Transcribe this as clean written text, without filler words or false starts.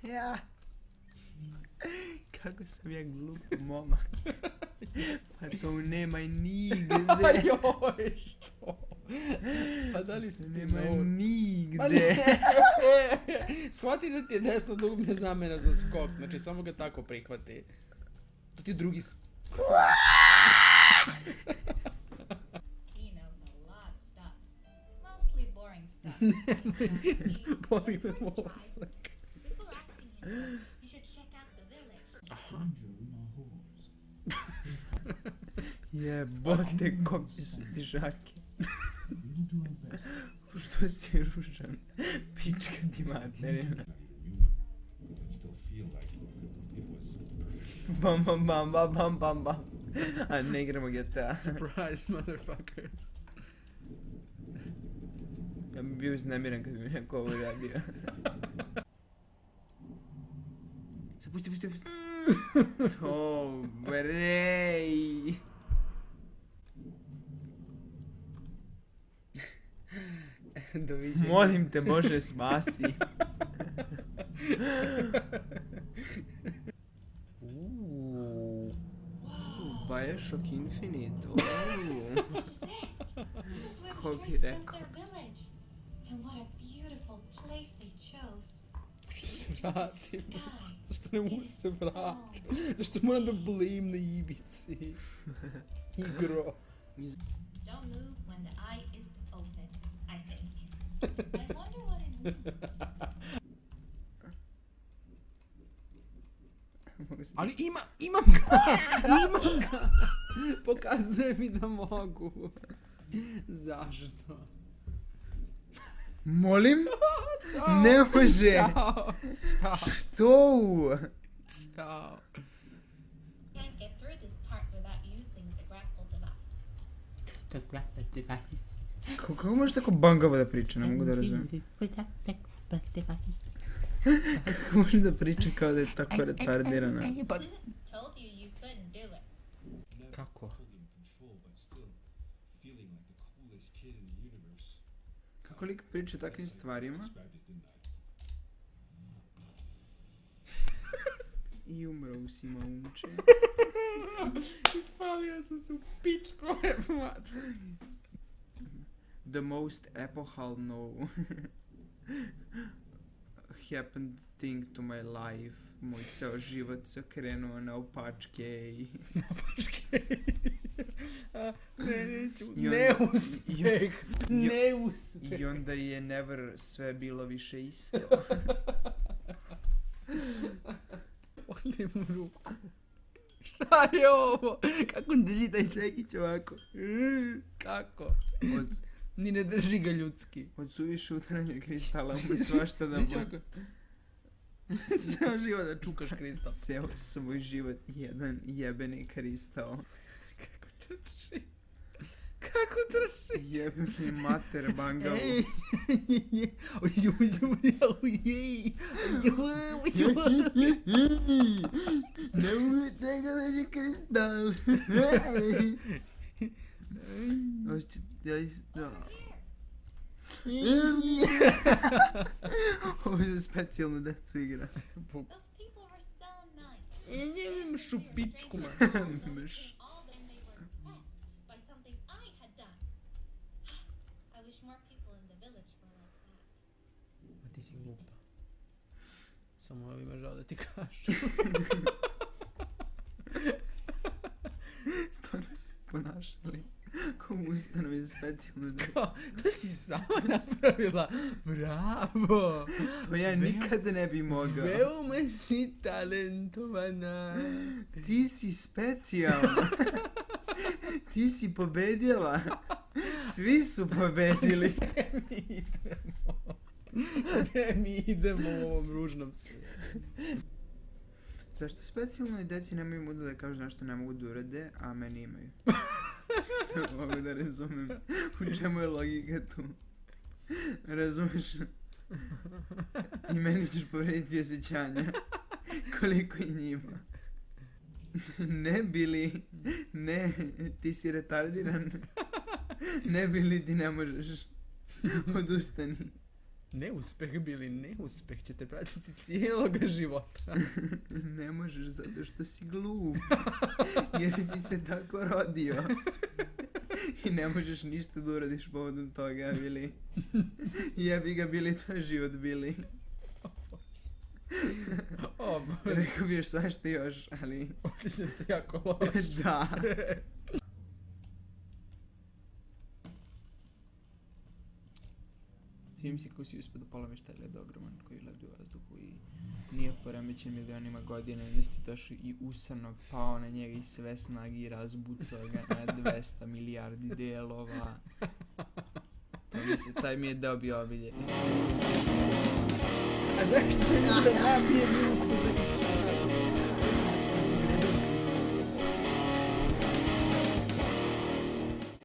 ja. Kako sam ja glup momak. Pa to nemaj nigde. Joj, što? Pa da li si ti Nemaj Pa nigde. ne. Shvati da ti je desno dugme zamena za skok, znači samo ga tako prihvati. To ti je drugi skok. He knows a lot of stuff. Mostly boring stuff. Boli me Let's try to mozak. Before asking him, you should check out the village. Jebote, kokje su ti žake. Što si ružan? Pička ti materina. Bam, bam, bam, bam, bam, bam, bam. A ne igramo GTA. Surprise, motherfuckers. Ja bi bio uznemiren kad bi mi neko ovo radio. Sad pusti. To, brej. Doviđenja. Molim te Bože, spasi. Bioshock Infinite. This is where Ko the bi Shreks built rekao? their village. And what a beautiful place they chose. Hoću da se vratim. Sky. Zašto ne mogu se vratiti? Zašto moram da blejim na ivici? Igro. Don't move when the eye is open, I think. I wonder what it means. Ali imam ga! Pokazuje mi da mogu. Zašto? Molim? Ćao. Ne može. Ćao. Što? Ćao. Can't get through this part without using the grapple device. Kako može tako bangavo da priča? Ne mogu da razumijem. Kako može da priča kao da je tako retardirana? Told you you couldn't do it. Kako? Kako lik priča takvim stvarima? I umro u Simaunče. Ispalio sam se u pičku, mat. The most epochal happened thing to my life. Moj ceo život se okrenuo na opačke i... Neću, I onda- neuspeh, neuspeh. I onda je never sve bilo više isto. Pogledaj mu ruku. Šta je ovo? Kako drži taj čekić ovako? Kako? Od, Ni ne drži ga ljudski. od suviše udaranja kristala mu svašta da Znaš mu... ovako? Ceo život da čukaš kristal. Ceo svoj život jedan jebeni kristal. Kako trči? Kako trči? Jebeni mater bangavu. Ne mogu čega da je kristal. Hoće, ja isto... Ovo je za specijalnu decu igra. Those people were so nice. Idem šupičku, man. Mrš. All them they were impressed by something I had done. I wish more people in the village were like that. Ma ti si glupa. Samo ima žao da ti kažem. Stvarno se ponašali kao u ustanovi za specijalnu decu. Kao, to si sama napravila. Bravo. To ja nikad ne bi mogao. Veoma si talentovana. Ti si specijalna. Ti si pobedila. Svi su pobedili. Gde mi idemo u ovom ružnom svijetu? Zašto specijalnoj deci nemaju muda da kažu nešto ne mogu da urade, a meni imaju? Mogu da razumem u čemu je logika tu. Razumeš? I meni ćeš povrediti osjećanja. Koliko i njima. Ne bili, ne, ti si retardiran. Ne bili, ti ne možeš. Odustani. Neuspeh, Billy, neuspeh će te pratiti cijeloga života. Ne možeš zato što si glup. Jer si se tako rodio. I ne možeš ništa da uradiš povodom toga, Billy. Jebi ga, Billy, to je život, Billy. O bože, Rekao bi još svašta još, ali... osjećam se jako loš. Da. Svijem si kako si uspio da polomiš taj led ogroman koji lebdi u vazduhu i nije poremećen milionima godina i nisi došao i usano pao na njega i sve snagi i razbucao ga na 200 milijardi delova. Taj mi je deo bio obiljen. A zašto ne da nabijem ruku